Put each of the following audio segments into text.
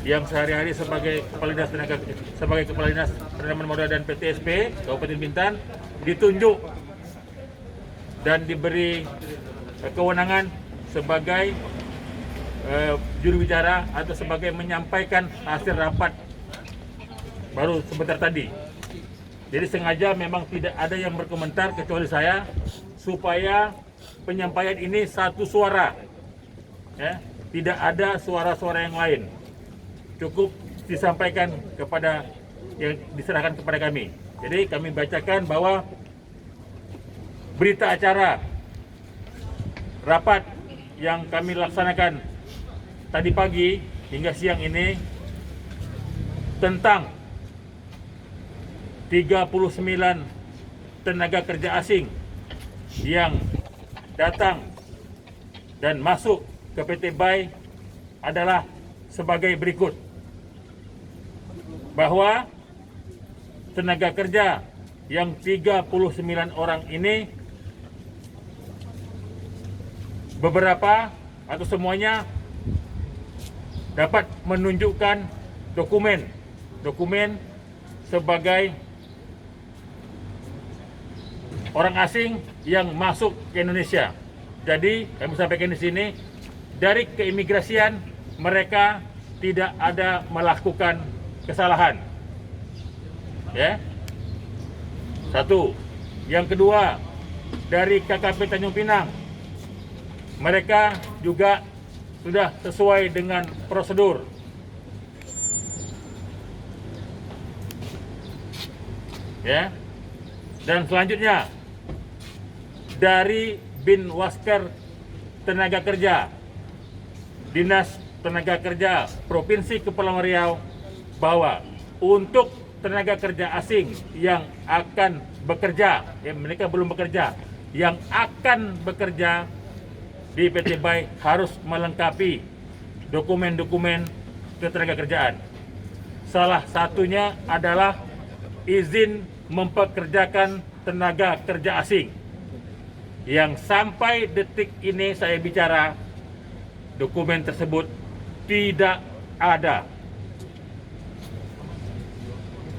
yang sehari-hari sebagai Kepala Dinas Penanaman Modal dan PTSP Kabupaten Bintan ditunjuk dan diberi kewenangan sebagai juru bicara atau sebagai menyampaikan hasil rapat baru sebentar tadi. Jadi sengaja memang tidak ada yang berkomentar kecuali saya, supaya penyampaian ini satu suara, ya, tidak ada suara-suara yang lain. Cukup disampaikan kepada yang diserahkan kepada kami. Jadi kami bacakan bahwa berita acara rapat yang kami laksanakan tadi pagi hingga siang ini tentang 39 tenaga kerja asing yang datang dan masuk ke PT BAI adalah sebagai berikut. Bahwa tenaga kerja yang 39 orang ini beberapa atau semuanya dapat menunjukkan dokumen sebagai orang asing yang masuk ke Indonesia. Jadi kami sampaikan di sini, dari keimigrasian mereka tidak ada melakukan kesalahan. Ya. Satu. Yang kedua, dari KKP Tanjung Pinang, mereka juga sudah sesuai dengan prosedur. Ya. Dan selanjutnya, dari Binwasker Tenaga Kerja, Dinas Tenaga Kerja Provinsi Kepulauan Riau, bahwa untuk tenaga kerja asing yang akan bekerja, mereka belum bekerja, yang akan bekerja di PT BAI harus melengkapi dokumen-dokumen ketenagakerjaan. Salah satunya adalah izin mempekerjakan tenaga kerja asing, yang sampai detik ini saya bicara, dokumen tersebut tidak ada.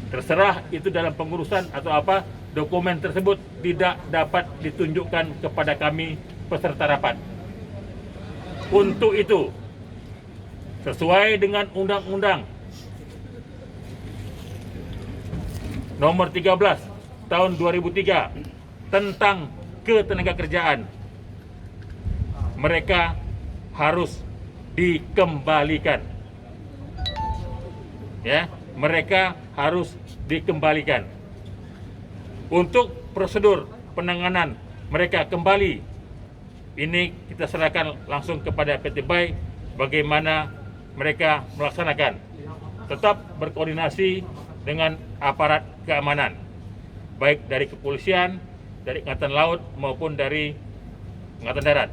Terserah itu dalam pengurusan atau apa, dokumen tersebut tidak dapat ditunjukkan kepada kami peserta rapat. Untuk itu, sesuai dengan Undang-Undang Nomor 13 Tahun 2003 tentang ketenagakerjaan, mereka harus dikembalikan. Ya, mereka harus dikembalikan. Untuk prosedur penanganan mereka kembali, ini kita serahkan langsung kepada PT BAI bagaimana mereka melaksanakan. Tetap berkoordinasi dengan aparat keamanan, baik dari kepolisian, dari Angkatan Laut maupun dari Angkatan Darat.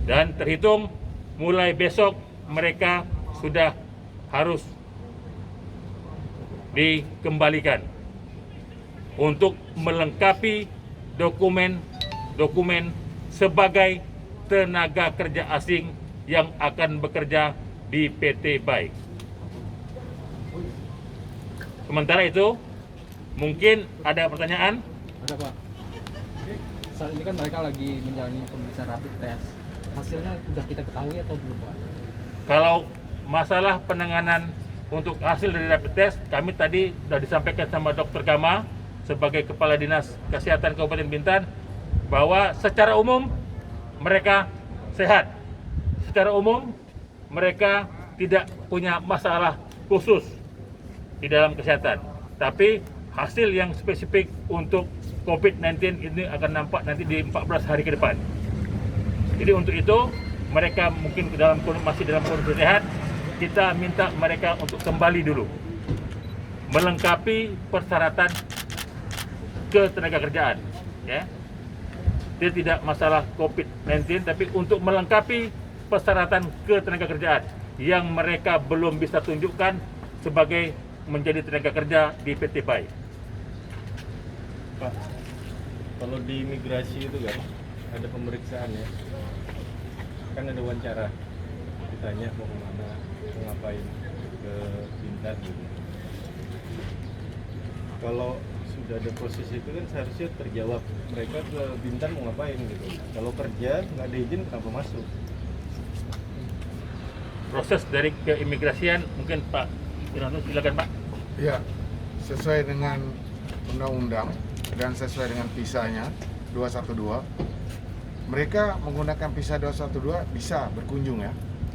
Dan terhitung mulai besok mereka sudah harus dikembalikan untuk melengkapi dokumen sebagai tenaga kerja asing yang akan bekerja di PT BAI. Sementara itu, mungkin ada pertanyaan? Ada, Pak. Saat ini kan mereka lagi menjalani pemeriksaan rapid test. Hasilnya sudah kita ketahui atau belum, Pak? Kalau masalah penanganan untuk hasil dari rapid test, kami tadi sudah disampaikan sama Dr. Gama sebagai Kepala Dinas Kesehatan Kabupaten Bintan bahwa secara umum mereka sehat. Secara umum mereka tidak punya masalah khusus di dalam kesehatan. Tapi hasil yang spesifik untuk COVID-19 ini akan nampak nanti di 14 hari ke depan. Jadi untuk itu mereka mungkin masih dalam kondisi sehat. Kita minta mereka untuk kembali dulu melengkapi persyaratan ketenagakerjaan, ya. Dia tidak masalah COVID-19, tapi untuk melengkapi persyaratan ketenagakerjaan yang mereka belum bisa tunjukkan sebagai menjadi tenaga kerja di PT BAI. Pak, kalau di imigrasi itu kan ada pemeriksaan ya, kan ada wawancara. tanya mau kemana, mau ngapain ke Bintan gitu. Kalau sudah ada proses itu kan seharusnya terjawab, mereka ke Bintan mau ngapain gitu. Kalau kerja nggak ada izin kenapa masuk? Proses dari keimigrasian mungkin Pak Wiranto, silakan Pak. Ya, sesuai dengan undang-undang dan sesuai dengan visanya 212, mereka menggunakan visa 212 bisa berkunjung ya.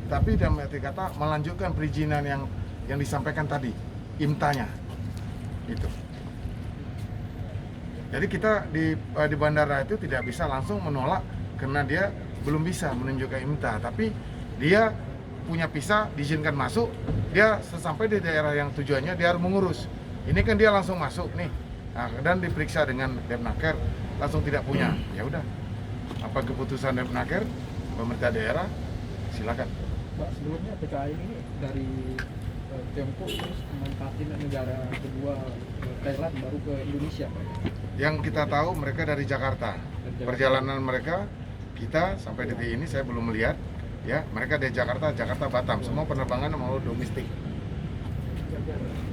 Tapi dalam arti kata melanjutkan perizinan yang disampaikan tadi, IMTA-nya. Itu. Jadi kita di bandara itu tidak bisa langsung menolak karena dia belum bisa menunjukkan IMTA, tapi dia punya visa, diizinkan masuk, dia sesampai di daerah yang tujuannya dia harus mengurus. Ini kan dia langsung masuk nih, nah, dan diperiksa dengan Depnaker, langsung tidak punya. Ya udah, apa keputusan Depnaker, pemerintah daerah, silakan. Mbak, sebelumnya PKI ini dari Tiongkok terus memanfaatin negara kedua Thailand baru ke Indonesia, Pak. Yang kita tahu mereka dari Jakarta. Perjalanan mereka kita sampai detik ini saya belum melihat. Ya, mereka dari Jakarta Batam, semua penerbangan mau domestik.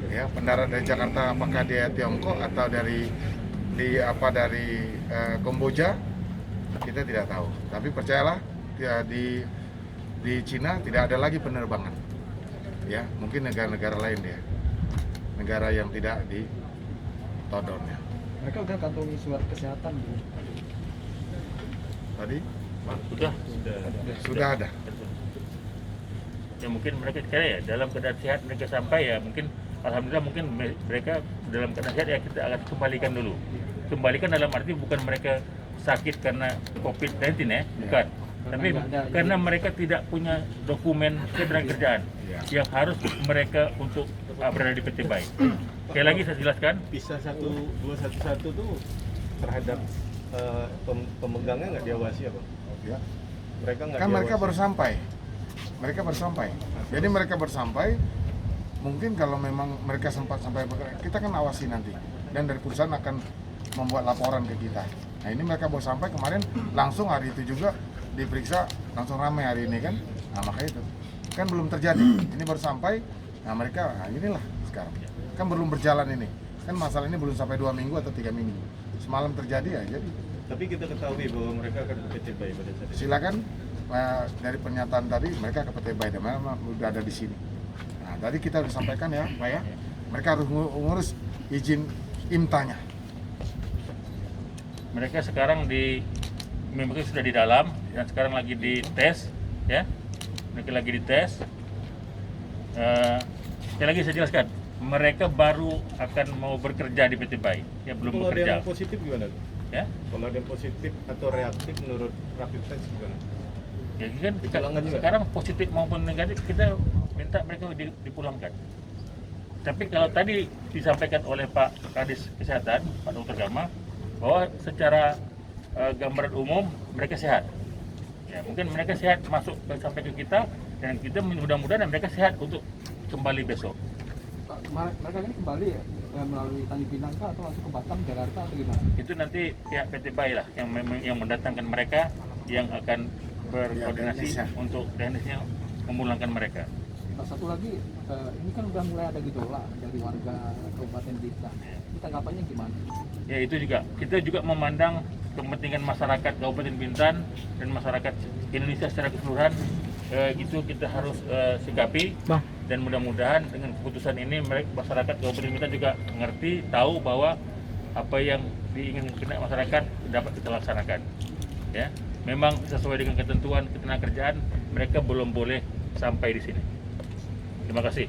Ya, pendarat dari Jakarta apakah dia Tiongkok atau dari Kamboja, kita tidak tahu. Tapi percayalah, ya, di Cina tidak ada lagi penerbangan. Ya, mungkin negara-negara lain dia, negara yang tidak ditodong ya. Mereka udah kantongi surat kesehatan Bu. Tadi Sudah ada. Ya mungkin mereka kira ya dalam keadaan sehat mereka sampai ya mungkin alhamdulillah mungkin mereka dalam keadaan sehat ya kita akan kembalikan dulu. Kembalikan dalam arti bukan mereka sakit karena COVID-19 ya, bukan. Tapi karena mereka tidak punya dokumen ketenagakerjaan yang harus mereka untuk berada di PT Bai. Sekali lagi saya jelaskan, Visa 1211 tuh terhadap pemegangnya nggak diawasi apa? Ya. Mereka nggak Kan mereka diawasi. baru sampai. Jadi mereka bersampai. Mungkin kalau memang mereka sempat sampai, kita kan awasi nanti. Dan dari perusahaan akan membuat laporan ke kita. Nah ini mereka baru sampai kemarin, langsung hari itu juga diperiksa, langsung ramai hari ini kan. Nah makanya itu kan belum terjadi. Ini baru sampai. Nah mereka, nah inilah sekarang. Kan belum berjalan ini. Kan masalah ini belum sampai 2 minggu atau 3 minggu. Semalam terjadi ya jadi. Tapi kita ketahui bahwa mereka akan ke PT Bai pada saat itu. Silakan dari pernyataan tadi mereka ke PT Bai dan memang sudah ada di sini. Nah, tadi kita sudah sampaikan ya, Pak ya. Mereka harus ngurus izin IMTA-nya. mereka sekarang memang sudah di dalam dan sekarang lagi dites ya. Mereka lagi dites. Sekali lagi saya jelaskan, mereka baru akan mau bekerja di PT Bai, ya belum Kalau ada bekerja. yang positif gimana? Ya, Kalau ada yang positif atau reaktif menurut rapid test gimana? ya kan Dipulangkan juga? sekarang positif maupun negatif kita minta mereka dipulangkan. Tapi kalau tadi disampaikan oleh Pak Kadis Kesehatan, Pak Dr. Gama, bahwa secara gambaran umum mereka sehat. Ya, mungkin mereka sehat masuk sampai ke kita dan kita mudah-mudahan mereka sehat untuk kembali besok. Pak, mereka ini kembali ya melalui Tanjung Pinang kah atau langsung ke Batam, Jakarta atau gimana? Itu nanti pihak PT Bai lah yang mendatangkan mereka, yang akan berkoordinasi teknisnya. untuk teknisnya memulangkan mereka. Nah, satu lagi, ini kan udah mulai ada gejolak dari warga Kabupaten Bintan. Ini tanggapannya gimana? Ya itu juga, kita juga memandang kepentingan masyarakat Kabupaten Bintan dan masyarakat Indonesia secara keseluruhan, itu kita harus sikapi. Dan mudah-mudahan dengan keputusan ini masyarakat Kabupaten Bintan juga mengerti, tahu bahwa apa yang diinginkan masyarakat dapat kita laksanakan. Ya, memang sesuai dengan ketentuan ketenagakerjaan mereka belum boleh sampai di sini. Terima kasih.